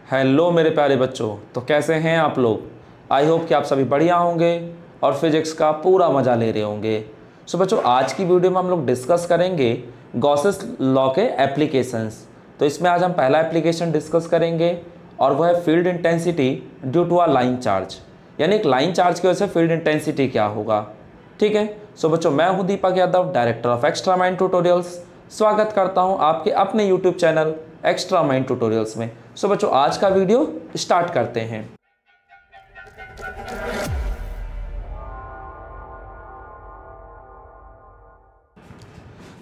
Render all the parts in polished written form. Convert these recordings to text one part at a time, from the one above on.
Hello मेरे प्यारे बच्चों, तो कैसे हैं आप लोग। आई होप कि आप सभी बढ़िया होंगे और फिजिक्स का पूरा मज़ा ले रहे होंगे। सो बच्चों, आज की वीडियो में हम लोग डिस्कस करेंगे गॉसेस लॉ के एप्लीकेशंस। तो इसमें आज हम पहला एप्लीकेशन डिस्कस करेंगे और वह है field intensity due to a line charge, यानी एक लाइन चार्ज की वजह से फील्ड इंटेंसिटी क्या होगा। ठीक है। सो बच्चों, मैं हूं Deepak Yadav, director of extra mind tutorials. स्वागत करता हूं आपके अपने YouTube channel extra mind tutorials में। सो बच्चों, आज का वीडियो स्टार्ट करते हैं।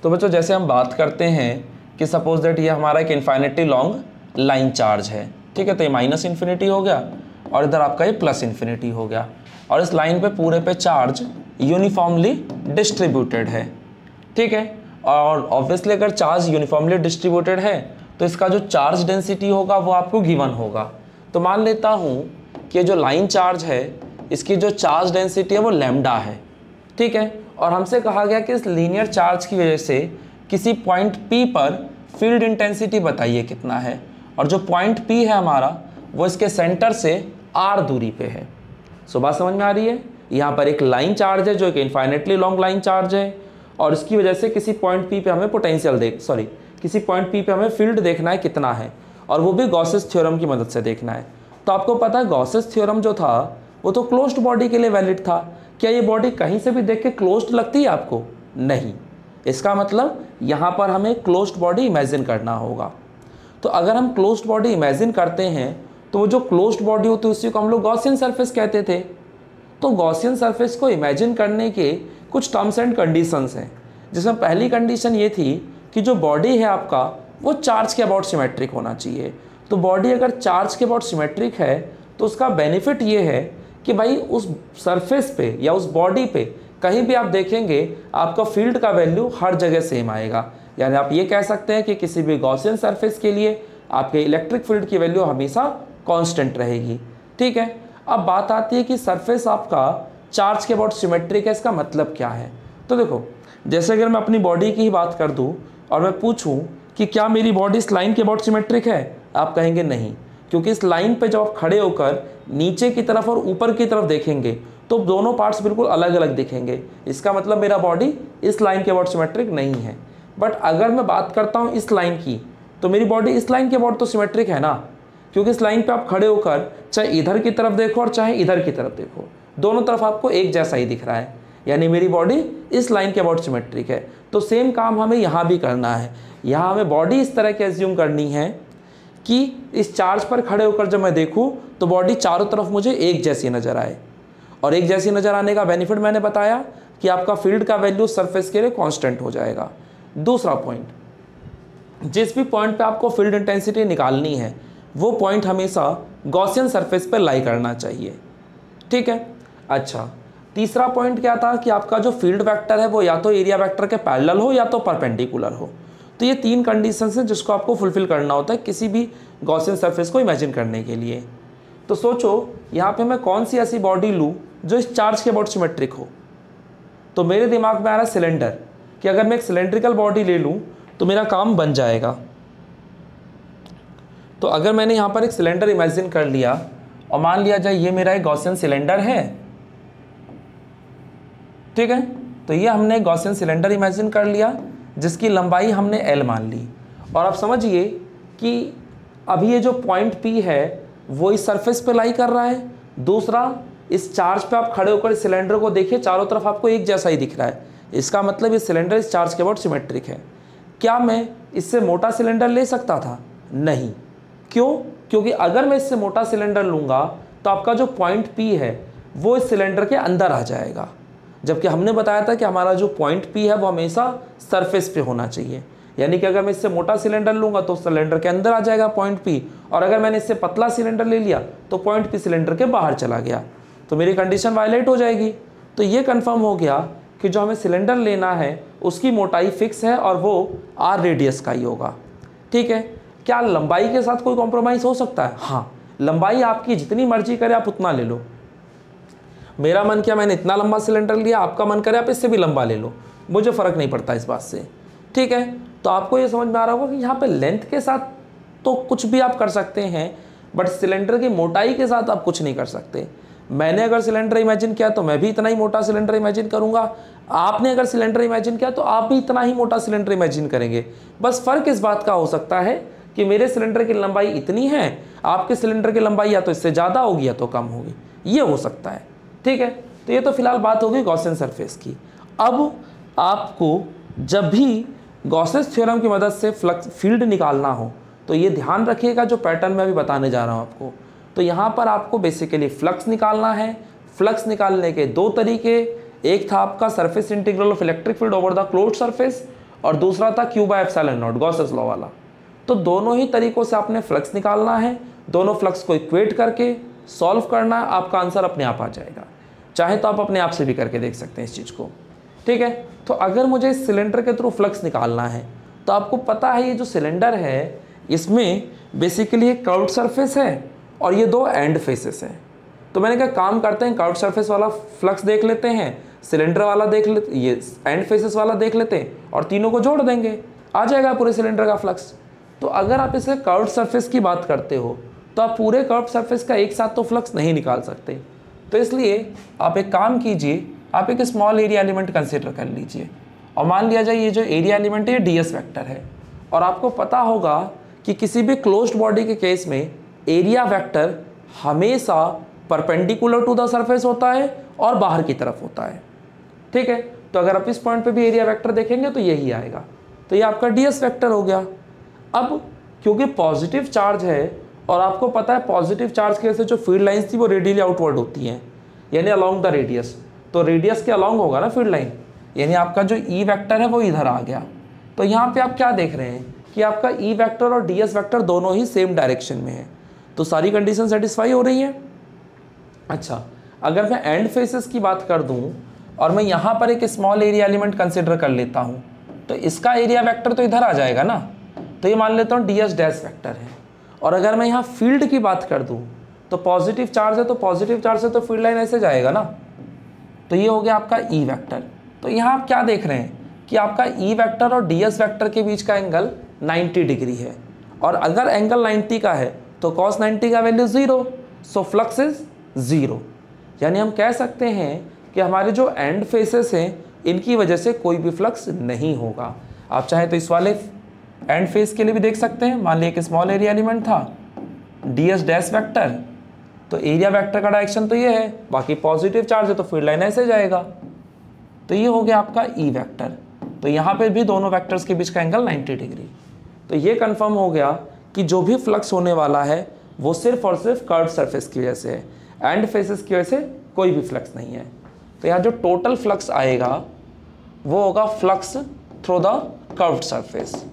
तो बच्चों, जैसे हम बात करते हैं कि सपोज दैट ये हमारा एक इन्फिनिटी लॉन्ग लाइन चार्ज है। ठीक है, तो ये माइनस इन्फिनिटी हो गया और इधर आपका ये प्लस इन्फिनिटी हो गया, और इस लाइन पे पूरे पे चार्ज यूनिफॉर्मली डिस्ट्रीब्यूटेड है। ठीक है, और ऑब्वियसली अगर चार्ज यूनिफॉर्मली डिस्ट्रीब्यूटेड है तो इसका जो चार्ज डेंसिटी होगा वो आपको गिवन होगा। तो मान लेता हूँ कि जो लाइन चार्ज है इसकी जो चार्ज डेंसिटी है वो लैम्डा है। ठीक है, और हमसे कहा गया कि इस लीनियर चार्ज की वजह से किसी पॉइंट P पर फील्ड इंटेंसिटी बताइए कितना है, और जो पॉइंट P है हमारा वो इसके सेंटर से r दूरी पे है। सो बात समझ में आ रही है। यहाँ पर एक लाइन चार्ज है जो एक इन्फाइनेटली लॉन्ग लाइन चार्ज है, और इसकी वजह से किसी पॉइंट P पे हमें किसी पॉइंट P पे हमें फील्ड देखना है कितना है, और वो भी गॉसेस थ्योरम की मदद से देखना है। तो आपको पता है गॉसेस थ्योरम जो था वो तो क्लोज्ड बॉडी के लिए वैलिड था। क्या ये बॉडी कहीं से भी देख के क्लोज्ड लगती है आपको? नहीं। इसका मतलब यहाँ पर हमें क्लोज्ड बॉडी इमेजिन करना होगा। तो अगर हम क्लोज्ड बॉडी इमेजिन करते हैं तो वो जो क्लोज्ड बॉडी होती है उसी को हम लोग गॉसियन सरफेस कहते थे। तो गॉसियन सरफेस को इमेजिन करने के कुछ टर्म्स एंड कंडीशंस हैं, जिसमें पहली कंडीशन ये थी कि जो बॉडी है आपका वो चार्ज के अबाउट सिमेट्रिक होना चाहिए। तो बॉडी अगर चार्ज के अबाउट सिमेट्रिक है तो उसका बेनिफिट ये है कि भाई उस सरफेस पे या उस बॉडी पे कहीं भी आप देखेंगे आपका फील्ड का वैल्यू हर जगह सेम आएगा। यानी आप ये कह सकते हैं कि किसी भी गॉसियन सरफेस के लिए आपके इलेक्ट्रिक फील्ड की वैल्यू हमेशा कांस्टेंट रहेगी। ठीक है, अब बात आती है कि सरफेस आपका चार्ज के अबाउट सिमेट्रिक है, इसका मतलब क्या है। तो देखो, जैसे अगर मैं अपनी बॉडी की ही बात कर दूं और मैं पूछूं कि क्या मेरी बॉडी इस लाइन के अबाउट सिमेट्रिक है, आप कहेंगे नहीं, क्योंकि इस लाइन पे जब आप खड़े होकर नीचे की तरफ और ऊपर की तरफ देखेंगे तो दोनों पार्ट्स बिल्कुल अलग अलग दिखेंगे। इसका मतलब मेरा बॉडी इस लाइन के अबाउट सिमेट्रिक नहीं है। बट अगर मैं बात करता हूँ इस लाइन की, तो मेरी बॉडी इस लाइन के अबाउट तो सिमेट्रिक है ना, क्योंकि इस लाइन पे आप खड़े होकर चाहे इधर की तरफ देखो और चाहे इधर की तरफ देखो, दोनों तरफ आपको एक जैसा ही दिख रहा है, यानी मेरी बॉडी इस लाइन के अबाउट सिमेट्रिक है। तो सेम काम हमें यहाँ भी करना है। यहाँ हमें बॉडी इस तरह की एज्यूम करनी है कि इस चार्ज पर खड़े होकर जब मैं देखूँ तो बॉडी चारों तरफ मुझे एक जैसी नज़र आए, और एक जैसी नज़र आने का बेनिफिट मैंने बताया कि आपका फील्ड का वैल्यू सरफेस के लिए कांस्टेंट हो जाएगा। दूसरा पॉइंट, जिस भी पॉइंट पे आपको फील्ड इंटेंसिटी निकालनी है वो पॉइंट हमेशा गॉसियन सरफेस पे लाई करना चाहिए। ठीक है। अच्छा, तीसरा पॉइंट क्या था कि आपका जो फील्ड वेक्टर है वो या तो एरिया वेक्टर के पैरेलल हो या तो परपेंडिकुलर हो। तो ये तीन कंडीशंस हैं जिसको आपको फुलफिल करना होता है किसी भी गॉसियन सरफेस को इमेजिन करने के लिए। तो सोचो यहाँ पे मैं कौन सी ऐसी बॉडी लूँ जो इस चार्ज के अबाउट सिमेट्रिक हो। तो मेरे दिमाग में आ रहा है सिलेंडर, कि अगर मैं एक सिलेंड्रिकल बॉडी ले लूँ तो मेरा काम बन जाएगा। तो अगर मैंने यहाँ पर एक सिलेंडर इमेजिन कर लिया और मान लिया जाए ये मेरा एक गॉसियन सिलेंडर है। ठीक है, तो ये हमने गॉसियन सिलेंडर इमेजिन कर लिया जिसकी लंबाई हमने L मान ली, और आप समझिए कि अभी ये जो पॉइंट P है वो इस सरफेस पे लाई कर रहा है। दूसरा, इस चार्ज पे आप खड़े होकर इस सिलेंडर को देखिए, चारों तरफ आपको एक जैसा ही दिख रहा है। इसका मतलब ये सिलेंडर इस चार्ज के अबाउट सिमेट्रिक है। क्या मैं इससे मोटा सिलेंडर ले सकता था? नहीं। क्यों? क्योंकि अगर मैं इससे मोटा सिलेंडर लूँगा तो आपका जो पॉइंट P है वो इस सिलेंडर के अंदर आ जाएगा, जबकि हमने बताया था कि हमारा जो पॉइंट P है वो हमेशा सरफेस पे होना चाहिए। यानी कि अगर मैं इससे मोटा सिलेंडर लूँगा तो सिलेंडर के अंदर आ जाएगा पॉइंट P, और अगर मैंने इससे पतला सिलेंडर ले लिया तो पॉइंट P सिलेंडर के बाहर चला गया, तो मेरी कंडीशन वायलेट हो जाएगी। तो ये कन्फर्म हो गया कि जो हमें सिलेंडर लेना है उसकी मोटाई फिक्स है और वो R रेडियस का ही होगा। ठीक है। क्या लंबाई के साथ कोई कॉम्प्रोमाइज़ हो सकता है? हाँ, लंबाई आपकी जितनी मर्जी करे आप उतना ले लो। मेरा मन किया मैंने इतना लंबा सिलेंडर लिया, आपका मन करे आप इससे भी लंबा ले लो, मुझे फ़र्क नहीं पड़ता इस बात से। ठीक है, तो आपको ये समझ में आ रहा होगा कि यहाँ पे लेंथ के साथ तो कुछ भी आप कर सकते हैं, बट सिलेंडर की मोटाई के साथ आप कुछ नहीं कर सकते। मैंने अगर सिलेंडर इमेजिन किया तो मैं भी इतना ही मोटा सिलेंडर इमेजिन करूंगा, आपने अगर सिलेंडर इमेजिन किया तो आप भी इतना ही मोटा सिलेंडर इमेजिन करेंगे। बस फर्क इस बात का हो सकता है कि मेरे सिलेंडर की लंबाई इतनी है, आपके सिलेंडर की लंबाई या तो इससे ज़्यादा होगी या तो कम होगी, ये हो सकता है। ठीक है, तो ये तो फिलहाल बात होगी गॉसियन सरफेस की। अब आपको जब भी गॉसेस थ्योरम की मदद से फ्लक्स फील्ड निकालना हो तो ये ध्यान रखिएगा जो पैटर्न मैं अभी बताने जा रहा हूँ आपको। तो यहाँ पर आपको बेसिकली फ्लक्स निकालना है। फ्लक्स निकालने के दो तरीके, एक था आपका surface integral of electric field over the closed surface और दूसरा था Q by epsilon not, Gauss's law वाला। तो दोनों ही तरीकों से आपने फ्लक्स निकालना है, दोनों फ्लक्स को इक्वेट करके सॉल्व करना है, आपका आंसर अपने आप आ जाएगा। चाहे तो आप अपने आप से भी करके देख सकते हैं इस चीज़ को। ठीक है, तो अगर मुझे इस सिलेंडर के थ्रू फ्लक्स निकालना है तो आपको पता है ये जो सिलेंडर है इसमें बेसिकली एक कर्व्ड सरफेस है और ये दो एंड फेसेस हैं। तो मैंने कहा काम करते हैं, कर्व्ड सरफेस वाला फ्लक्स देख लेते हैं, सिलेंडर वाला देख लेते, ये एंड फेसेस वाला देख लेते हैं और तीनों को जोड़ देंगे, आ जाएगा पूरे सिलेंडर का फ्लक्स। तो अगर आप इसे कर्व्ड सरफेस की बात करते हो तो आप पूरे कर्व्ड सरफेस का एक साथ तो फ्लक्स नहीं निकाल सकते। तो इसलिए आप एक काम कीजिए, आप एक स्मॉल एरिया एलिमेंट कंसिडर कर लीजिए और मान लिया जाए ये जो एरिया एलिमेंट है ये ds वेक्टर है। और आपको पता होगा कि किसी भी क्लोज्ड बॉडी के केस में एरिया वेक्टर हमेशा परपेंडिकुलर टू द सरफेस होता है और बाहर की तरफ होता है। ठीक है, तो अगर आप इस पॉइंट पे भी एरिया वेक्टर देखेंगे तो यही आएगा। तो ये आपका ds वेक्टर हो गया। अब क्योंकि पॉजिटिव चार्ज है और आपको पता है पॉजिटिव चार्ज की वजह से जो फील्ड लाइंस थी वो रेडियली आउटवर्ड होती हैं, यानी अलोंग द रेडियस। तो रेडियस के अलोंग होगा ना फील्ड लाइन, यानी आपका जो ई वेक्टर है वो इधर आ गया। तो यहाँ पे आप क्या देख रहे हैं कि आपका ई वेक्टर और ds वेक्टर दोनों ही सेम डायरेक्शन में है। तो सारी कंडीशन सेटिस्फाई हो रही है। अच्छा, अगर मैं एंड फेसेस की बात कर दूं और मैं यहाँ पर एक स्मॉल एरिया एलिमेंट कंसिडर कर लेता हूँ तो इसका एरिया वेक्टर तो इधर आ जाएगा ना। तो ये मान लेता हूँ ds डैश वेक्टर है। और अगर मैं यहाँ फील्ड की बात कर दूँ तो पॉजिटिव चार्ज है, तो पॉजिटिव चार्ज से तो फील्ड लाइन ऐसे जाएगा ना। तो ये हो गया आपका ई वेक्टर। तो यहाँ आप क्या देख रहे हैं कि आपका ई वेक्टर और ds वेक्टर के बीच का एंगल 90 डिग्री है और अगर एंगल 90 का है तो cos 90 का वैल्यू 0, सो फ्लक्स इज 0। यानी हम कह सकते हैं कि हमारे जो एंड फेसेस हैं इनकी वजह से कोई भी फ्लक्स नहीं होगा। आप चाहे तो इस वाले एंड फेस के लिए भी देख सकते हैं। मान लीजिए कि स्मॉल एरिया एलिमेंट था ds डैश वेक्टर, तो एरिया वेक्टर का डायरेक्शन तो ये है, बाकी पॉजिटिव चार्ज है तो फील्ड लाइन ऐसे जाएगा। तो ये हो गया आपका ई वेक्टर। तो यहाँ पे भी दोनों वेक्टर्स के बीच का एंगल 90 डिग्री। तो ये कंफर्म हो गया कि जो भी फ्लक्स होने वाला है वो सिर्फ और सिर्फ कर्व्ड सरफेस की वजह से है, एंड फेसेस की वजह से कोई भी फ्लक्स नहीं है। तो यहाँ जो टोटल फ्लक्स आएगा वो होगा flux through the curved surface.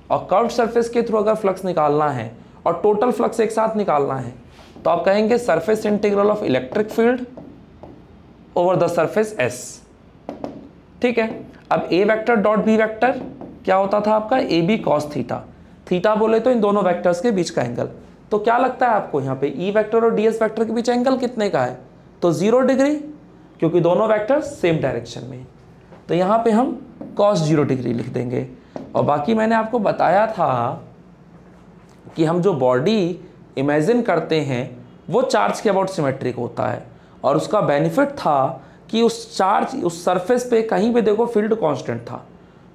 और कर्व्ड सरफेस के थ्रू अगर फ्लक्स निकालना है और टोटल फ्लक्स एक साथ निकालना है तो आप कहेंगे surface integral of electric field over the surface S। ठीक है, अब A vector dot B vector क्या होता था आपका A B cos theta. Theta बोले तो इन दोनों वेक्टर्स के बीच का एंगल। तो क्या लगता है आपको यहाँ पे ई वेक्टर और ds वेक्टर के बीच एंगल कितने का है? तो 0 डिग्री, क्योंकि दोनों वेक्टर्स सेम डायरेक्शन में। तो यहाँ पे हम cos 0 डिग्री लिख देंगे। और बाकी मैंने आपको बताया था कि हम जो बॉडी इमेजिन करते हैं वो चार्ज के अबाउट सिमेट्रिक होता है और उसका बेनिफिट था कि उस चार्ज उस सरफेस पे कहीं भी देखो फील्ड कांस्टेंट था।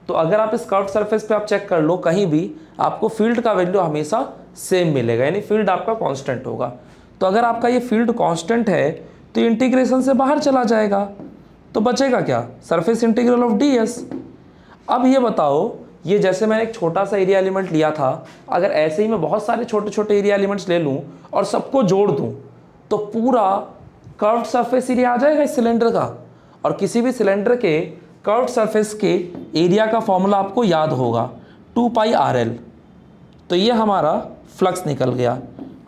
तो अगर आप इस कर्व्ड सरफेस पे आप चेक कर लो कहीं भी आपको फील्ड का वैल्यू हमेशा सेम मिलेगा, यानी फील्ड आपका कांस्टेंट होगा। तो अगर आपका ये फील्ड कांस्टेंट है तो इंटीग्रेशन से बाहर चला जाएगा, तो बचेगा क्या? Surface integral of ds। अब ये बताओ, ये जैसे मैंने एक छोटा सा एरिया एलिमेंट लिया था, अगर ऐसे ही मैं बहुत सारे छोटे छोटे एरिया एलिमेंट्स ले लूँ और सबको जोड़ दूँ तो पूरा कर्व्ड सरफेस एरिया आ जाएगा इस सिलेंडर का। और किसी भी सिलेंडर के कर्व्ड सरफेस के एरिया का फॉर्मूला आपको याद होगा 2πrl। तो ये हमारा फ्लक्स निकल गया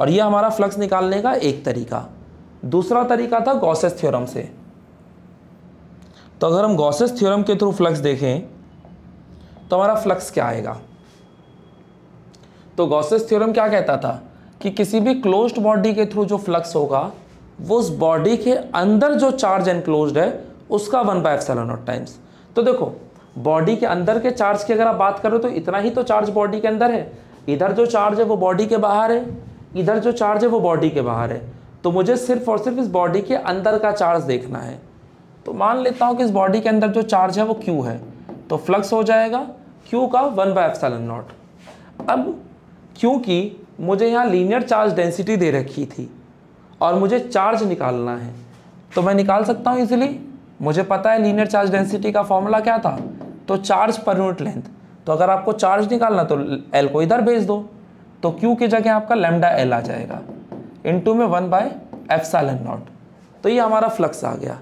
और ये हमारा फ्लक्स निकालने का एक तरीका। दूसरा तरीका था गॉसेस थ्योरम से। तो अगर हम गॉसेस थ्योरम के थ्रू फ्लक्स देखें तो हमारा फ्लक्स क्या आएगा? तो गॉसेस थ्योरम क्या कहता था कि किसी भी क्लोज्ड बॉडी के थ्रू जो फ्लक्स होगा वो उस बॉडी के अंदर जो चार्ज एनक्लोज्ड है उसका 1/ε0 टाइम्स। तो देखो, बॉडी के अंदर के चार्ज की अगर आप बात करो तो इतना ही तो चार्ज बॉडी के अंदर है, इधर जो चार्ज है वो बॉडी के बाहर है, इधर जो चार्ज है वो बॉडी के बाहर है, तो मुझे सिर्फ और सिर्फ इस बॉडी के अंदर का चार्ज देखना है। तो मान लेता हूँ कि इस बॉडी के अंदर जो चार्ज है वो Q है, तो फ्लक्स हो जाएगा Q का 1/ε0। अब क्योंकि मुझे यहाँ लीनियर चार्ज डेंसिटी दे रखी थी और मुझे चार्ज निकालना है, तो मैं निकाल सकता हूँ इजीली। मुझे पता है लीनियर चार्ज डेंसिटी का फॉर्मूला क्या था, तो चार्ज पर यूनिट लेंथ। तो अगर आपको चार्ज निकालना तो L को इधर भेज दो, तो Q की जगह आपका λL आ जाएगा इनटू में 1/ε0। तो ये हमारा फ्लक्स आ गया।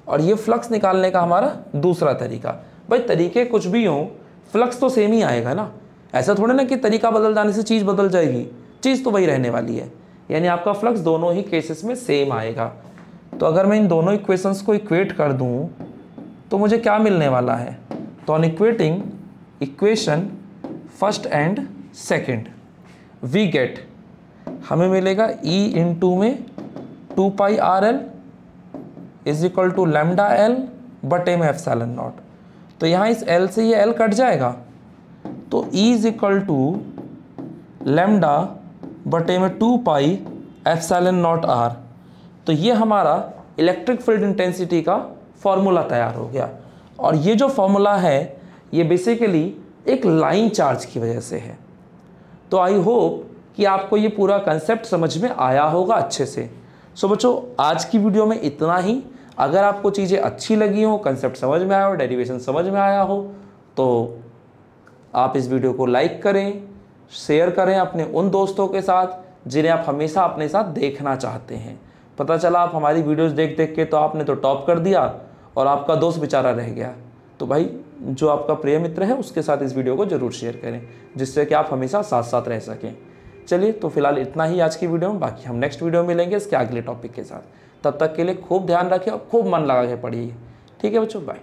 और ये फ्लक्स निकालने का हमारा दूसरा तरीका। भाई तरीके कुछ भी हों, फ्लक्स तो सेम ही आएगा ना। ऐसा थोड़ा ना कि तरीका बदल जाने से चीज़ बदल जाएगी, चीज़ तो वही रहने वाली है। यानी आपका फ्लक्स दोनों ही केसेस में सेम आएगा। तो अगर मैं इन दोनों इक्वेशंस को इक्वेट कर दूं तो मुझे क्या मिलने वाला है, तो on equating equation first and second we get, हमें मिलेगा E इंटू में 2πRL is equal to λL बटे में ε0। तो यहाँ इस L से ये L कट जाएगा, तो E is equal to lambda बटे में 2πε0R। तो ये हमारा इलेक्ट्रिक फील्ड इंटेंसिटी का फॉर्मूला तैयार हो गया। और ये जो फॉर्मूला है ये बेसिकली एक लाइन चार्ज की वजह से है। तो आई होप कि आपको ये पूरा कंसेप्ट समझ में आया होगा अच्छे से। सो बच्चों आज की वीडियो में इतना ही। अगर आपको चीज़ें अच्छी लगी हो, कंसेप्ट समझ में आया हो, डेरिवेशन समझ में आया हो, तो आप इस वीडियो को लाइक करें, शेयर करें अपने उन दोस्तों के साथ जिन्हें आप हमेशा अपने साथ देखना चाहते हैं। पता चला आप हमारी वीडियोस देख देख के तो आपने तो टॉप कर दिया और आपका दोस्त बेचारा रह गया। तो भाई जो आपका प्रिय मित्र है उसके साथ इस वीडियो को ज़रूर शेयर करें, जिससे कि आप हमेशा साथ साथ रह सकें। चलिए तो फिलहाल इतना ही आज की वीडियो में। बाकी हम नेक्स्ट वीडियो में मिलेंगे इसके अगले टॉपिक के साथ। तब तक के लिए खूब ध्यान रखें और खूब मन लगा के पढ़िए। ठीक है बच्चों, बाय।